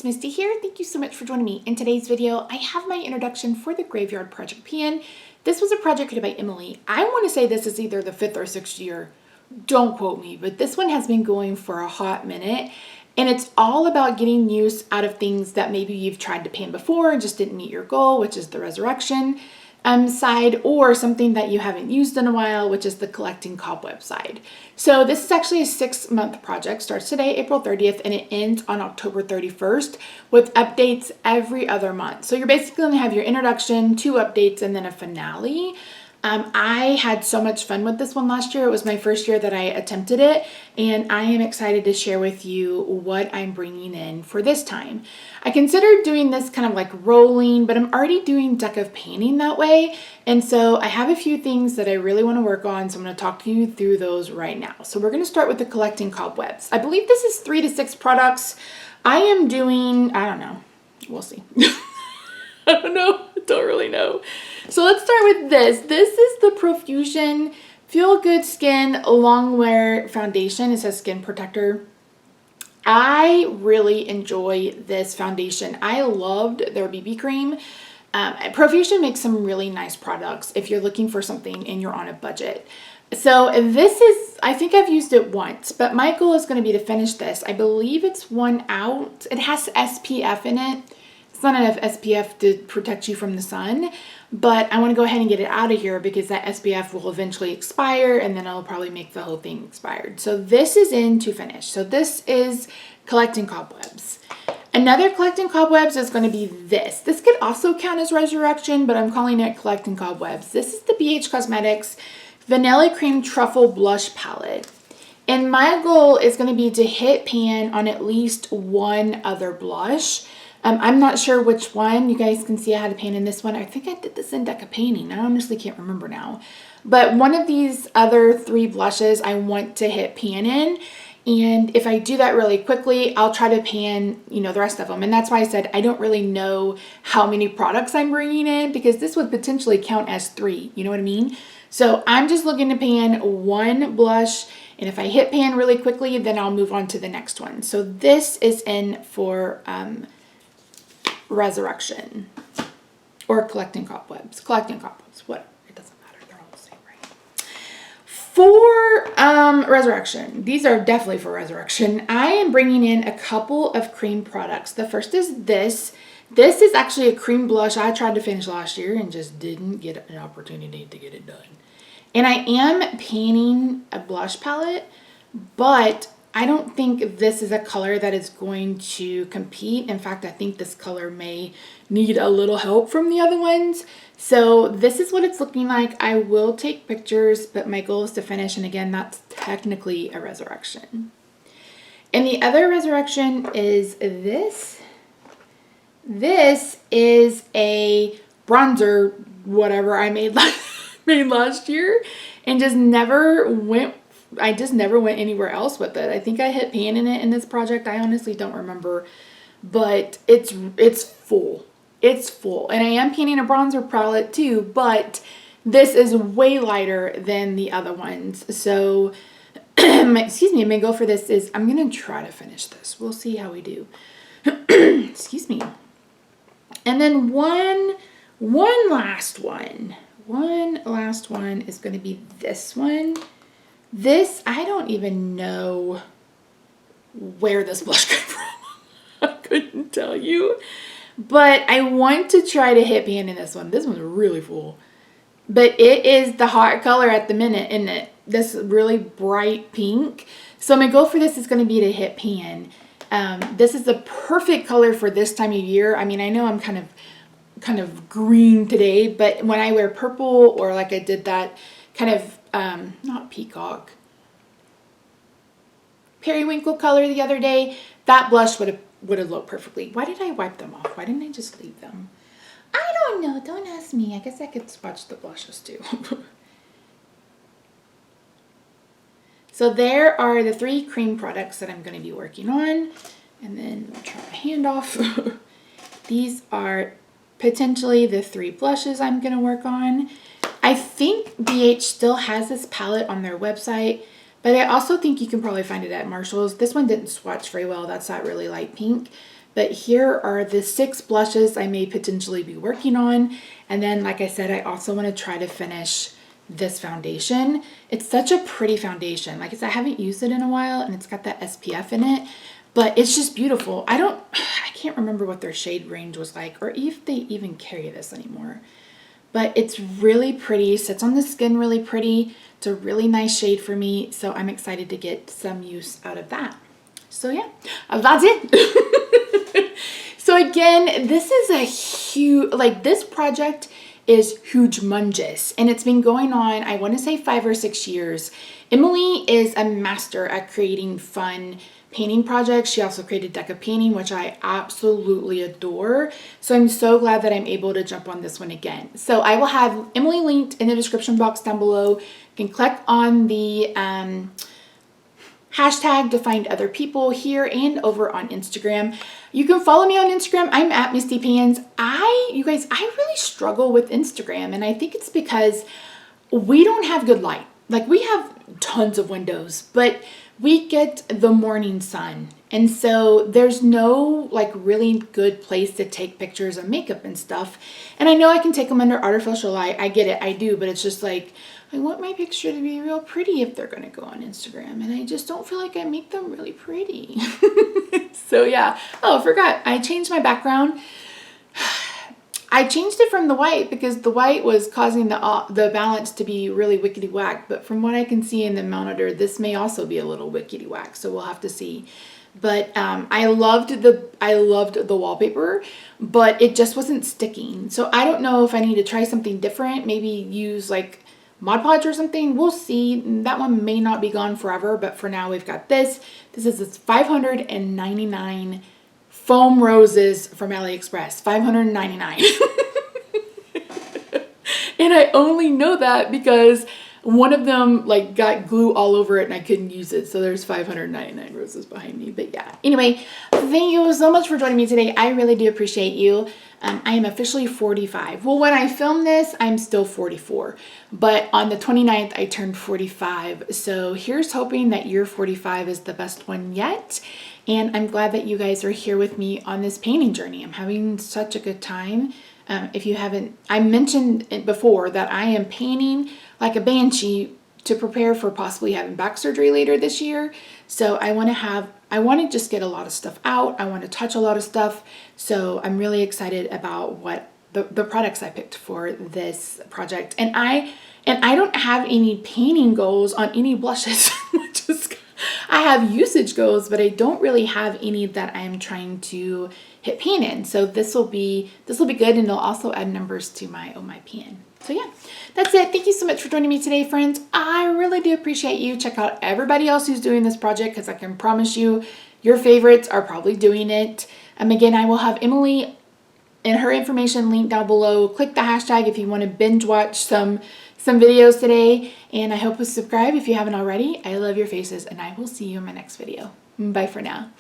it's Misty here. Thank you so much for joining me. In today's video, I have my introduction for the Graveyard Project Pan. This was a project created by Emily. I want to say this is either the 5th or 6th year. Don't quote me, but this one has been going for a hot minute. And it's all about getting use out of things that maybe you've tried to pan before and just didn't meet your goal, which is the resurrection side, or something that you haven't used in a while, which is the collecting cobweb side. So this is actually a 6-month project, starts today, April 30th, and it ends on October 31st with updates every other month. So you're basically going to have your introduction, 2 updates, and then a finale. I had so much fun with this one last year. It was my first year that I attempted it, and I am excited to share with you what I'm bringing in for this time. I considered doing this kind of like rolling, but I'm already doing deck of painting that way, and so I have a few things that I really want to work on, so I'm going to talk to you through those right now. So we're going to start with the collecting cobwebs. I believe this is 3 to 6 products. I am doing, I don't know, we'll see. I don't know. I don't really know. So let's start with this. This is the Profusion Feel Good Skin Long Wear Foundation. It says Skin Protector. I really enjoy this foundation. I loved their BB cream. Profusion makes some really nice products if you're looking for something and you're on a budget. So this is, I think I've used it once, but my goal is going to be to finish this. I believe it's 1 out. It has SPF in it. It's not enough SPF to protect you from the sun, but I want to go ahead and get it out of here because that SPF will eventually expire and then I'll probably make the whole thing expired. So this is in to finish. So this is collecting cobwebs. Another collecting cobwebs is going to be this. This could also count as resurrection, but I'm calling it collecting cobwebs. This is the BH Cosmetics Vanilla Cream Truffle Blush Palette. And my goal is going to be to hit pan on at least one other blush. I'm not sure which one. You guys can see I had a pan in this one. I think I did this in deck of painting. I honestly can't remember now. But one of these other 3 blushes I want to hit pan in. And if I do that really quickly, I'll try to pan, the rest of them. And that's why I said I don't really know how many products I'm bringing in because this would potentially count as 3. You know what I mean? So I'm just looking to pan one blush. And if I hit pan really quickly, then I'll move on to the next one. So this is in for resurrection or collecting cobwebs, whatever, it doesn't matter, they're all the same, right? For resurrection, these are definitely for resurrection. I am bringing in a couple of cream products. The first is this is actually a cream blush I tried to finish last year and just didn't get an opportunity to get it done. And I am painting a blush palette, but I don't think this is a color that is going to compete. In fact, I think this color may need a little help from the other ones. So this is what it's looking like. I will take pictures, but my goal is to finish. And again, that's technically a resurrection. And the other resurrection is this. This is a bronzer, whatever I made last year and just never went anywhere else with it. I think I hit pan in it in this project. I honestly don't remember, but it's full. It's full. And I am painting a bronzer palette too, but this is way lighter than the other ones. So, my goal for this is I'm going to try to finish this. We'll see how we do. Excuse me. And then one last one. One last one is going to be this one. This, I don't even know where this blush came from. I couldn't tell you. But I want to try to hit pan in this one. This one's really full. But it is the hot color at the minute, isn't it? This really bright pink. So my goal for this is going to be to hit pan. This is the perfect color for this time of year. I mean, I know I'm kind of green today, but when I wear purple or like I did that kind of not peacock, periwinkle color the other day, that blush would have looked perfectly. Why did I wipe them off? Why didn't I just leave them? I don't know. Don't ask me. I guess I could swatch the blushes too. So there are the 3 cream products that I'm going to be working on. And then I'll try my hand off. These are potentially the 3 blushes I'm going to work on. I think BH still has this palette on their website, but I also think you can probably find it at Marshall's. This one didn't swatch very well. That's that really light pink. But here are the 6 blushes I may potentially be working on. And then, like I said, I also want to try to finish this foundation. It's such a pretty foundation. Like I said, I haven't used it in a while, and it's got that SPF in it, but it's just beautiful. I can't remember what their shade range was like, or if they even carry this anymore. But it's really pretty, sits on the skin really pretty. It's a really nice shade for me, so I'm excited to get some use out of that. So yeah, that's it. So again, this is a huge, like this project is humongous, and it's been going on, I want to say 5 or 6 years. Emily is a master at creating fun painting projects. She also created Deca Painting, which I absolutely adore. So I'm so glad that I'm able to jump on this one again. So I will have Emily linked in the description box down below. You can click on the hashtag to find other people here and over on Instagram. You can follow me on Instagram. I'm at Misty Pans. You guys, I really struggle with Instagram, and I think it's because we don't have good light. Like, we have tons of windows, but we get the morning sun. And so there's no like really good place to take pictures of makeup and stuff. And I know I can take them under artificial light. I get it, I do, but it's just like, I want my picture to be real pretty if they're gonna go on Instagram. And I just don't feel like I make them really pretty. So yeah. Oh, I forgot, I changed my background. I changed it from the white because the white was causing the balance to be really wickety whack. But from what I can see in the monitor, this may also be a little wickety whack. So we'll have to see. But I loved the wallpaper, but it just wasn't sticking. So I don't know if I need to try something different. Maybe use like Mod Podge or something. We'll see. That one may not be gone forever, but for now we've got this. This is this 599 foam roses from AliExpress. 599. And I only know that because one of them like got glue all over it and I couldn't use it. So there's 599 roses behind me. But yeah, anyway, thank you so much for joining me today. I really do appreciate you. I am officially 45. Well, when I film this, I'm still 44. But on the 29th, I turned 45. So here's hoping that year 45 is the best one yet. And I'm glad that you guys are here with me on this painting journey. I'm having such a good time. If you haven't, I mentioned it before that I am painting like a banshee to prepare for possibly having back surgery later this year. So I want to just get a lot of stuff out. I want to touch a lot of stuff. So I'm really excited about what the products I picked for this project. And I don't have any painting goals on any blushes. I have usage goals, but I don't really have any that I'm trying to hit pan in. So this will be good, and it'll also add numbers to my pan. So yeah, that's it. Thank you so much for joining me today, friends. I really do appreciate you. Check out everybody else who's doing this project, because I can promise you your favorites are probably doing it. Again, I will have Emily and her information linked down below. Click the hashtag if you want to binge watch some videos today, and I hope you subscribe if you haven't already. I love your faces, and I will see you in my next video. Bye for now.